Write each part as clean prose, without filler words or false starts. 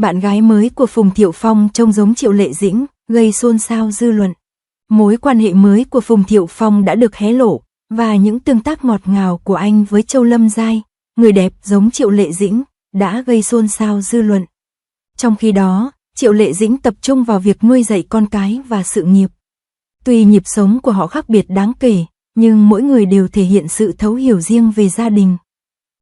bạn gái mới của Phùng Thiệu Phong trông giống Triệu Lệ Dĩnh, gây xôn xao dư luận. Mối quan hệ mới của Phùng Thiệu Phong đã được hé lộ, và những tương tác ngọt ngào của anh với Châu Lâm Giai, người đẹp giống Triệu Lệ Dĩnh, đã gây xôn xao dư luận. Trong khi đó, Triệu Lệ Dĩnh tập trung vào việc nuôi dạy con cái và sự nghiệp. Tuy nhịp sống của họ khác biệt đáng kể, nhưng mỗi người đều thể hiện sự thấu hiểu riêng về gia đình.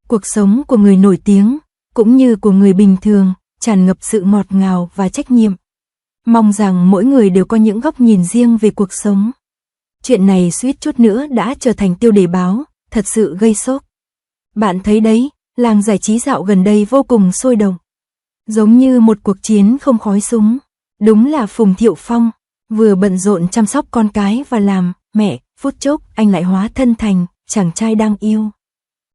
Cuộc sống của người nổi tiếng, cũng như của người bình thường, tràn ngập sự ngọt ngào và trách nhiệm. Mong rằng mỗi người đều có những góc nhìn riêng về cuộc sống. Chuyện này suýt chút nữa đã trở thành tiêu đề báo, thật sự gây sốc. Bạn thấy đấy, làng giải trí dạo gần đây vô cùng sôi động. Giống như một cuộc chiến không khói súng. Đúng là Phùng Thiệu Phong, vừa bận rộn chăm sóc con cái và làm mẹ, phút chốc anh lại hóa thân thành chàng trai đang yêu.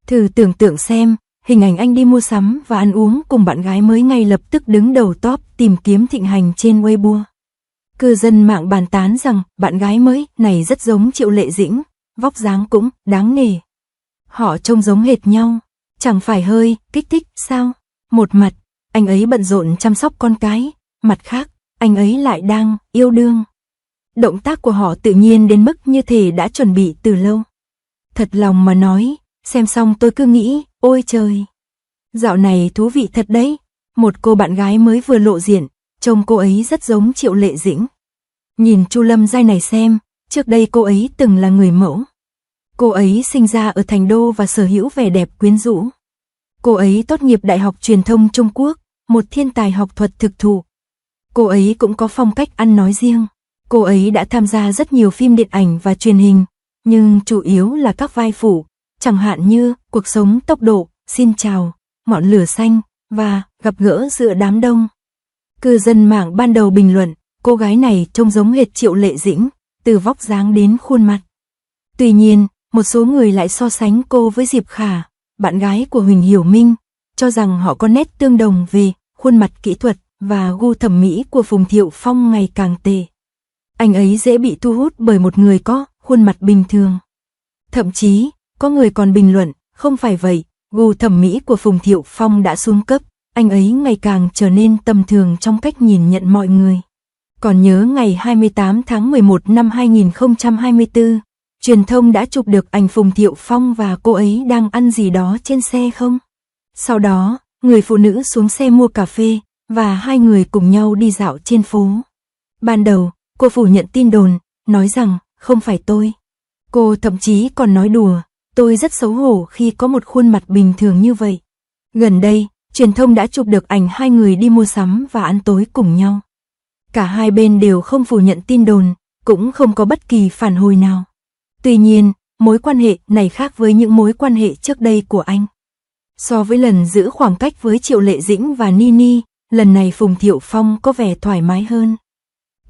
Thử tưởng tượng xem, hình ảnh anh đi mua sắm và ăn uống cùng bạn gái mới ngay lập tức đứng đầu top tìm kiếm thịnh hành trên Weibo. Cư dân mạng bàn tán rằng bạn gái mới này rất giống Triệu Lệ Dĩnh, vóc dáng cũng đáng nể. Họ trông giống hệt nhau, chẳng phải hơi kích thích sao? Một mặt, anh ấy bận rộn chăm sóc con cái, mặt khác, anh ấy lại đang yêu đương. Động tác của họ tự nhiên đến mức như thể đã chuẩn bị từ lâu. Thật lòng mà nói, xem xong tôi cứ nghĩ, ôi trời. Dạo này thú vị thật đấy, một cô bạn gái mới vừa lộ diện, trông cô ấy rất giống Triệu Lệ Dĩnh. Nhìn Chu Lâm Giai này xem, trước đây cô ấy từng là người mẫu. Cô ấy sinh ra ở Thành Đô và sở hữu vẻ đẹp quyến rũ. Cô ấy tốt nghiệp Đại học Truyền thông Trung Quốc, một thiên tài học thuật thực thụ. Cô ấy cũng có phong cách ăn nói riêng. Cô ấy đã tham gia rất nhiều phim điện ảnh và truyền hình, nhưng chủ yếu là các vai phụ, chẳng hạn như Cuộc sống tốc độ, Xin chào, Ngọn lửa xanh và Gặp gỡ giữa đám đông. Cư dân mạng ban đầu bình luận, cô gái này trông giống hệt Triệu Lệ Dĩnh, từ vóc dáng đến khuôn mặt. Tuy nhiên, một số người lại so sánh cô với Diệp Khả, bạn gái của Huỳnh Hiểu Minh, cho rằng họ có nét tương đồng về khuôn mặt kỹ thuật và gu thẩm mỹ của Phùng Thiệu Phong ngày càng tệ. Anh ấy dễ bị thu hút bởi một người có khuôn mặt bình thường. Thậm chí, có người còn bình luận, không phải vậy, gu thẩm mỹ của Phùng Thiệu Phong đã xuống cấp, anh ấy ngày càng trở nên tầm thường trong cách nhìn nhận mọi người. Còn nhớ ngày 28 tháng 11 năm 2024, truyền thông đã chụp được ảnh Phùng Thiệu Phong và cô ấy đang ăn gì đó trên xe không? Sau đó, người phụ nữ xuống xe mua cà phê, và hai người cùng nhau đi dạo trên phố. Ban đầu, cô phủ nhận tin đồn, nói rằng, không phải tôi. Cô thậm chí còn nói đùa, tôi rất xấu hổ khi có một khuôn mặt bình thường như vậy. Gần đây, truyền thông đã chụp được ảnh hai người đi mua sắm và ăn tối cùng nhau. Cả hai bên đều không phủ nhận tin đồn, cũng không có bất kỳ phản hồi nào. Tuy nhiên, mối quan hệ này khác với những mối quan hệ trước đây của anh. So với lần giữ khoảng cách với Triệu Lệ Dĩnh và Nini, lần này Phùng Thiệu Phong có vẻ thoải mái hơn.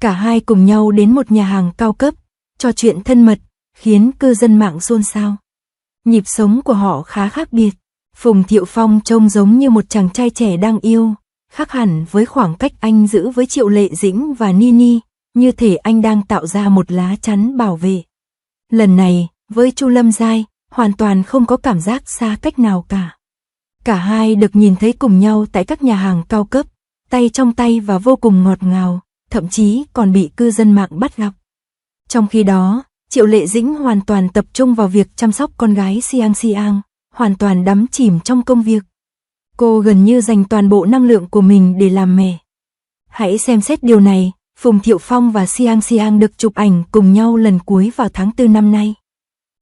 Cả hai cùng nhau đến một nhà hàng cao cấp, trò chuyện thân mật, khiến cư dân mạng xôn xao. Nhịp sống của họ khá khác biệt. Phùng Thiệu Phong trông giống như một chàng trai trẻ đang yêu, khác hẳn với khoảng cách anh giữ với Triệu Lệ Dĩnh và Nini, như thể anh đang tạo ra một lá chắn bảo vệ. Lần này, với Chu Lâm Giai, hoàn toàn không có cảm giác xa cách nào cả. Cả hai được nhìn thấy cùng nhau tại các nhà hàng cao cấp, tay trong tay và vô cùng ngọt ngào, thậm chí còn bị cư dân mạng bắt gặp. Trong khi đó, Triệu Lệ Dĩnh hoàn toàn tập trung vào việc chăm sóc con gái Siang Siang, hoàn toàn đắm chìm trong công việc. Cô gần như dành toàn bộ năng lượng của mình để làm mẹ. Hãy xem xét điều này, Phùng Thiệu Phong và Siang Siang được chụp ảnh cùng nhau lần cuối vào tháng 4 năm nay.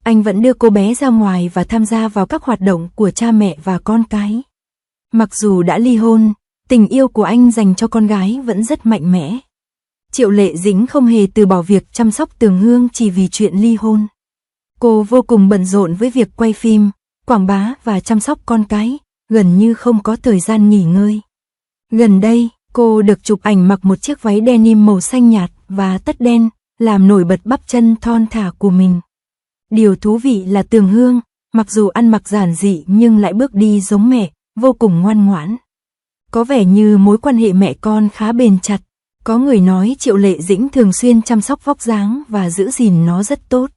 Anh vẫn đưa cô bé ra ngoài và tham gia vào các hoạt động của cha mẹ và con cái. Mặc dù đã ly hôn, tình yêu của anh dành cho con gái vẫn rất mạnh mẽ. Triệu Lệ Dĩnh không hề từ bỏ việc chăm sóc Tường Hương chỉ vì chuyện ly hôn. Cô vô cùng bận rộn với việc quay phim, quảng bá và chăm sóc con cái, gần như không có thời gian nghỉ ngơi. Gần đây, cô được chụp ảnh mặc một chiếc váy denim màu xanh nhạt và tất đen, làm nổi bật bắp chân thon thả của mình. Điều thú vị là Tường Hương, mặc dù ăn mặc giản dị nhưng lại bước đi giống mẹ, vô cùng ngoan ngoãn. Có vẻ như mối quan hệ mẹ con khá bền chặt. Có người nói Triệu Lệ Dĩnh thường xuyên chăm sóc vóc dáng và giữ gìn nó rất tốt.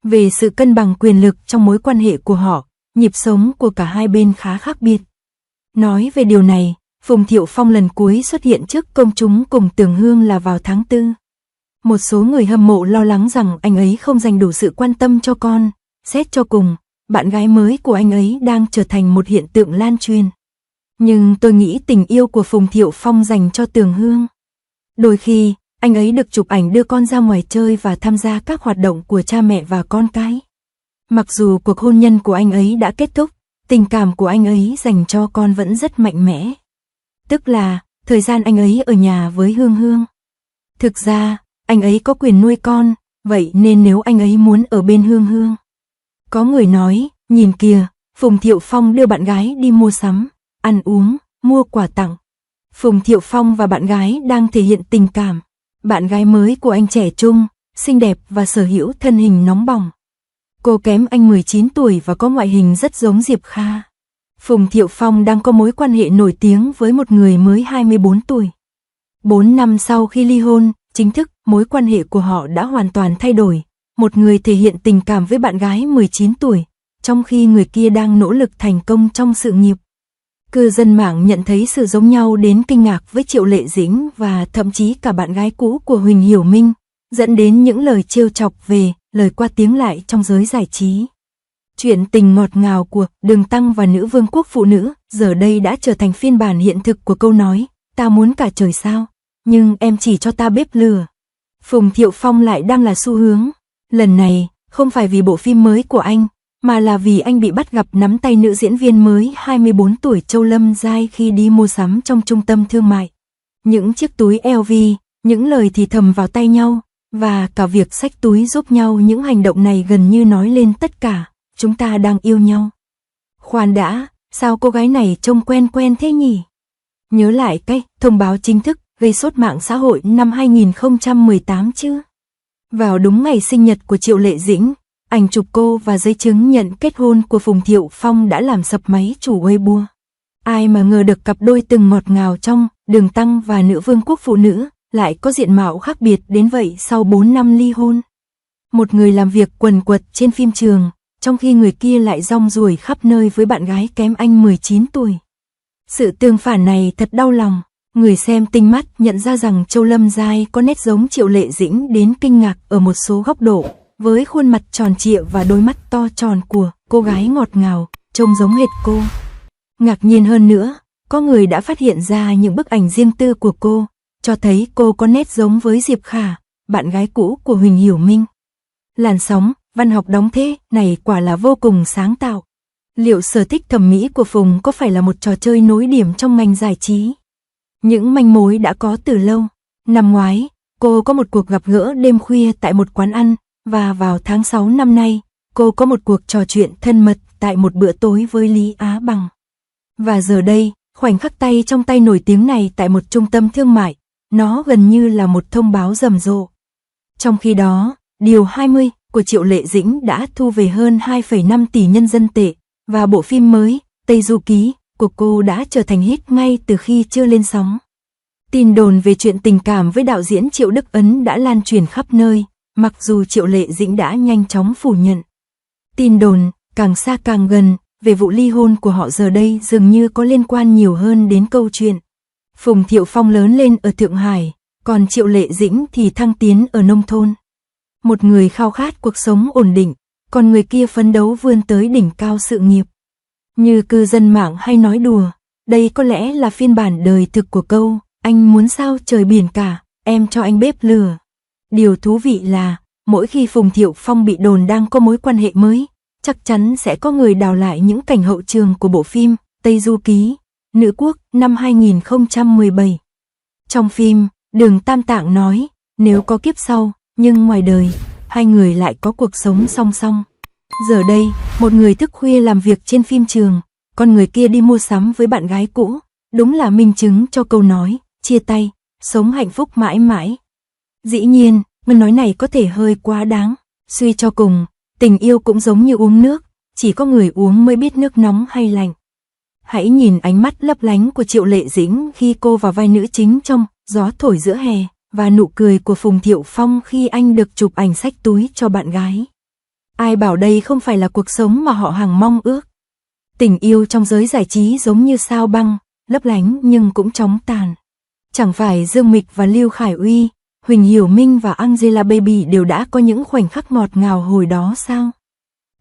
Về sự cân bằng quyền lực trong mối quan hệ của họ, nhịp sống của cả hai bên khá khác biệt. Nói về điều này, Phùng Thiệu Phong lần cuối xuất hiện trước công chúng cùng Tường Hương là vào tháng 4. Một số người hâm mộ lo lắng rằng anh ấy không dành đủ sự quan tâm cho con. Xét cho cùng, bạn gái mới của anh ấy đang trở thành một hiện tượng lan truyền. Nhưng tôi nghĩ tình yêu của Phùng Thiệu Phong dành cho Tường Hương. Đôi khi, anh ấy được chụp ảnh đưa con ra ngoài chơi và tham gia các hoạt động của cha mẹ và con cái. Mặc dù cuộc hôn nhân của anh ấy đã kết thúc, tình cảm của anh ấy dành cho con vẫn rất mạnh mẽ. Tức là, thời gian anh ấy ở nhà với Hương Hương. Thực ra, anh ấy có quyền nuôi con, vậy nên nếu anh ấy muốn ở bên Hương Hương. Có người nói, nhìn kìa, Phùng Thiệu Phong đưa bạn gái đi mua sắm, ăn uống, mua quà tặng. Phùng Thiệu Phong và bạn gái đang thể hiện tình cảm. Bạn gái mới của anh trẻ trung, xinh đẹp và sở hữu thân hình nóng bỏng. Cô kém anh 19 tuổi và có ngoại hình rất giống Diệp Kha. Phùng Thiệu Phong đang có mối quan hệ nổi tiếng với một người mới 24 tuổi. 4 năm sau khi ly hôn, chính thức, mối quan hệ của họ đã hoàn toàn thay đổi. Một người thể hiện tình cảm với bạn gái 19 tuổi, trong khi người kia đang nỗ lực thành công trong sự nghiệp. Cư dân mạng nhận thấy sự giống nhau đến kinh ngạc với Triệu Lệ Dĩnh và thậm chí cả bạn gái cũ của Huỳnh Hiểu Minh, dẫn đến những lời trêu chọc về, lời qua tiếng lại trong giới giải trí. Chuyện tình ngọt ngào của Đường Tăng và Nữ Vương quốc phụ nữ giờ đây đã trở thành phiên bản hiện thực của câu nói, ta muốn cả trời sao, nhưng em chỉ cho ta bếp lửa. Phùng Thiệu Phong lại đang là xu hướng. Lần này, không phải vì bộ phim mới của anh, mà là vì anh bị bắt gặp nắm tay nữ diễn viên mới 24 tuổi Châu Lâm Giai khi đi mua sắm trong trung tâm thương mại. Những chiếc túi LV, những lời thì thầm vào tay nhau, và cả việc xách túi giúp nhau, những hành động này gần như nói lên tất cả, chúng ta đang yêu nhau. Khoan đã, sao cô gái này trông quen quen thế nhỉ? Nhớ lại cái thông báo chính thức gây sốt mạng xã hội năm 2018 chứ? Vào đúng ngày sinh nhật của Triệu Lệ Dĩnh, ảnh chụp cô và giấy chứng nhận kết hôn của Phùng Thiệu Phong đã làm sập máy chủ Weibo. Ai mà ngờ được cặp đôi từng ngọt ngào trong Đường Tăng và Nữ Vương quốc phụ nữ lại có diện mạo khác biệt đến vậy sau 4 năm ly hôn. Một người làm việc quần quật trên phim trường, trong khi người kia lại rong ruổi khắp nơi với bạn gái kém anh 19 tuổi. Sự tương phản này thật đau lòng. Người xem tinh mắt nhận ra rằng Châu Lâm Giai có nét giống Triệu Lệ Dĩnh đến kinh ngạc ở một số góc độ, với khuôn mặt tròn trịa và đôi mắt to tròn của cô gái ngọt ngào, trông giống hệt cô. Ngạc nhiên hơn nữa, có người đã phát hiện ra những bức ảnh riêng tư của cô, cho thấy cô có nét giống với Diệp Khả, bạn gái cũ của Huỳnh Hiểu Minh. Làn sóng văn học đóng thế này quả là vô cùng sáng tạo. Liệu sở thích thẩm mỹ của Phùng có phải là một trò chơi nối điểm trong ngành giải trí? Những manh mối đã có từ lâu. Năm ngoái, cô có một cuộc gặp gỡ đêm khuya tại một quán ăn, và vào tháng 6 năm nay, cô có một cuộc trò chuyện thân mật tại một bữa tối với Lý Á Bằng. Và giờ đây, khoảnh khắc tay trong tay nổi tiếng này tại một trung tâm thương mại, nó gần như là một thông báo rầm rộ. Trong khi đó, Điều 20 của Triệu Lệ Dĩnh đã thu về hơn 2,5 tỷ nhân dân tệ, và bộ phim mới, Tây Du Ký, của cô đã trở thành hit ngay từ khi chưa lên sóng. Tin đồn về chuyện tình cảm với đạo diễn Triệu Đức Ấn đã lan truyền khắp nơi, mặc dù Triệu Lệ Dĩnh đã nhanh chóng phủ nhận. Tin đồn, càng xa càng gần, về vụ ly hôn của họ giờ đây dường như có liên quan nhiều hơn đến câu chuyện. Phùng Thiệu Phong lớn lên ở Thượng Hải, còn Triệu Lệ Dĩnh thì thăng tiến ở nông thôn. Một người khao khát cuộc sống ổn định, còn người kia phấn đấu vươn tới đỉnh cao sự nghiệp. Như cư dân mạng hay nói đùa, đây có lẽ là phiên bản đời thực của câu, anh muốn sao trời biển cả, em cho anh bếp lửa. Điều thú vị là, mỗi khi Phùng Thiệu Phong bị đồn đang có mối quan hệ mới, chắc chắn sẽ có người đào lại những cảnh hậu trường của bộ phim Tây Du Ký, Nữ Quốc năm 2017. Trong phim, Đường Tam Tạng nói, nếu có kiếp sau, nhưng ngoài đời, hai người lại có cuộc sống song song. Giờ đây, một người thức khuya làm việc trên phim trường, còn người kia đi mua sắm với bạn gái cũ, đúng là minh chứng cho câu nói, chia tay, sống hạnh phúc mãi mãi. Dĩ nhiên, câu nói này có thể hơi quá đáng, suy cho cùng, tình yêu cũng giống như uống nước, chỉ có người uống mới biết nước nóng hay lạnh. Hãy nhìn ánh mắt lấp lánh của Triệu Lệ Dĩnh khi cô vào vai nữ chính trong Gió Thổi Giữa Hè, và nụ cười của Phùng Thiệu Phong khi anh được chụp ảnh xách túi cho bạn gái. Ai bảo đây không phải là cuộc sống mà họ hằng mong ước. Tình yêu trong giới giải trí giống như sao băng, lấp lánh nhưng cũng chóng tàn. Chẳng phải Dương Mịch và Lưu Khải Uy, Huỳnh Hiểu Minh và Angelababy đều đã có những khoảnh khắc ngọt ngào hồi đó sao?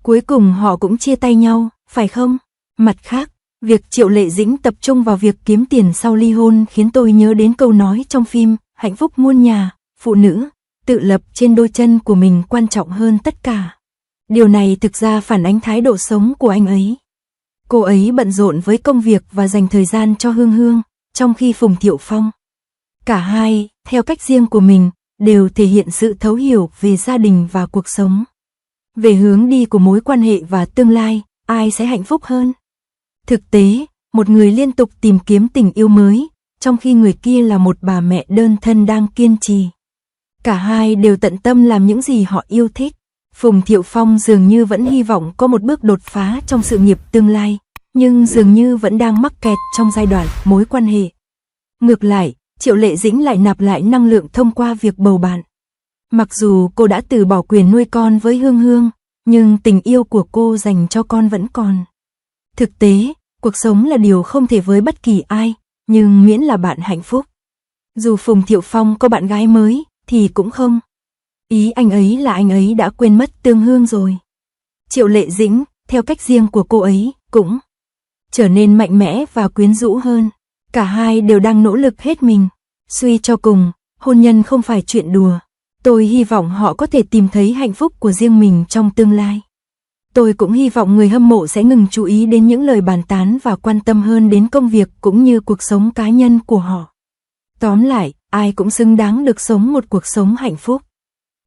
Cuối cùng họ cũng chia tay nhau, phải không? Mặt khác, việc Triệu Lệ Dĩnh tập trung vào việc kiếm tiền sau ly hôn khiến tôi nhớ đến câu nói trong phim Hạnh phúc muôn nhà, phụ nữ tự lập trên đôi chân của mình quan trọng hơn tất cả. Điều này thực ra phản ánh thái độ sống của anh ấy. Cô ấy bận rộn với công việc và dành thời gian cho Hương Hương, trong khi Phùng Thiệu Phong, cả hai, theo cách riêng của mình, đều thể hiện sự thấu hiểu về gia đình và cuộc sống. Về hướng đi của mối quan hệ và tương lai, ai sẽ hạnh phúc hơn? Thực tế, một người liên tục tìm kiếm tình yêu mới, trong khi người kia là một bà mẹ đơn thân đang kiên trì. Cả hai đều tận tâm làm những gì họ yêu thích. Phùng Thiệu Phong dường như vẫn hy vọng có một bước đột phá trong sự nghiệp tương lai, nhưng dường như vẫn đang mắc kẹt trong giai đoạn mối quan hệ. Ngược lại, Triệu Lệ Dĩnh lại nạp lại năng lượng thông qua việc bầu bạn. Mặc dù cô đã từ bỏ quyền nuôi con với Hương Hương, nhưng tình yêu của cô dành cho con vẫn còn. Thực tế, cuộc sống là điều không thể với bất kỳ ai, nhưng miễn là bạn hạnh phúc. Dù Phùng Thiệu Phong có bạn gái mới, thì cũng không. Ý anh ấy là anh ấy đã quên mất Tương Hương rồi. Triệu Lệ Dĩnh, theo cách riêng của cô ấy, cũng trở nên mạnh mẽ và quyến rũ hơn. Cả hai đều đang nỗ lực hết mình. Suy cho cùng, hôn nhân không phải chuyện đùa. Tôi hy vọng họ có thể tìm thấy hạnh phúc của riêng mình trong tương lai. Tôi cũng hy vọng người hâm mộ sẽ ngừng chú ý đến những lời bàn tán và quan tâm hơn đến công việc cũng như cuộc sống cá nhân của họ. Tóm lại, ai cũng xứng đáng được sống một cuộc sống hạnh phúc.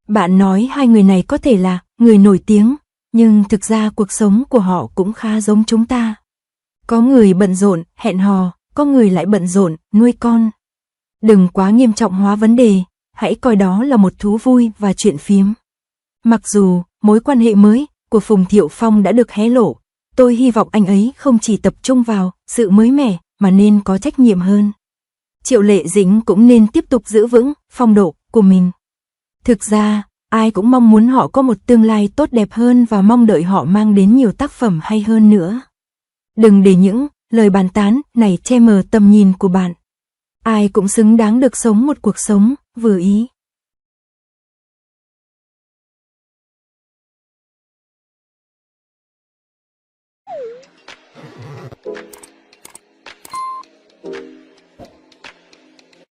Bạn nói hai người này có thể là người nổi tiếng, nhưng thực ra cuộc sống của họ cũng khá giống chúng ta. Có người bận rộn, hẹn hò, có người lại bận rộn, nuôi con. Đừng quá nghiêm trọng hóa vấn đề, hãy coi đó là một thú vui và chuyện phiếm. Mặc dù mối quan hệ mới của Phùng Thiệu Phong đã được hé lộ, tôi hy vọng anh ấy không chỉ tập trung vào sự mới mẻ mà nên có trách nhiệm hơn. Triệu Lệ Dĩnh cũng nên tiếp tục giữ vững phong độ của mình. Thực ra, ai cũng mong muốn họ có một tương lai tốt đẹp hơn và mong đợi họ mang đến nhiều tác phẩm hay hơn nữa. Đừng để những lời bàn tán này che mờ tầm nhìn của bạn. Ai cũng xứng đáng được sống một cuộc sống vừa ý.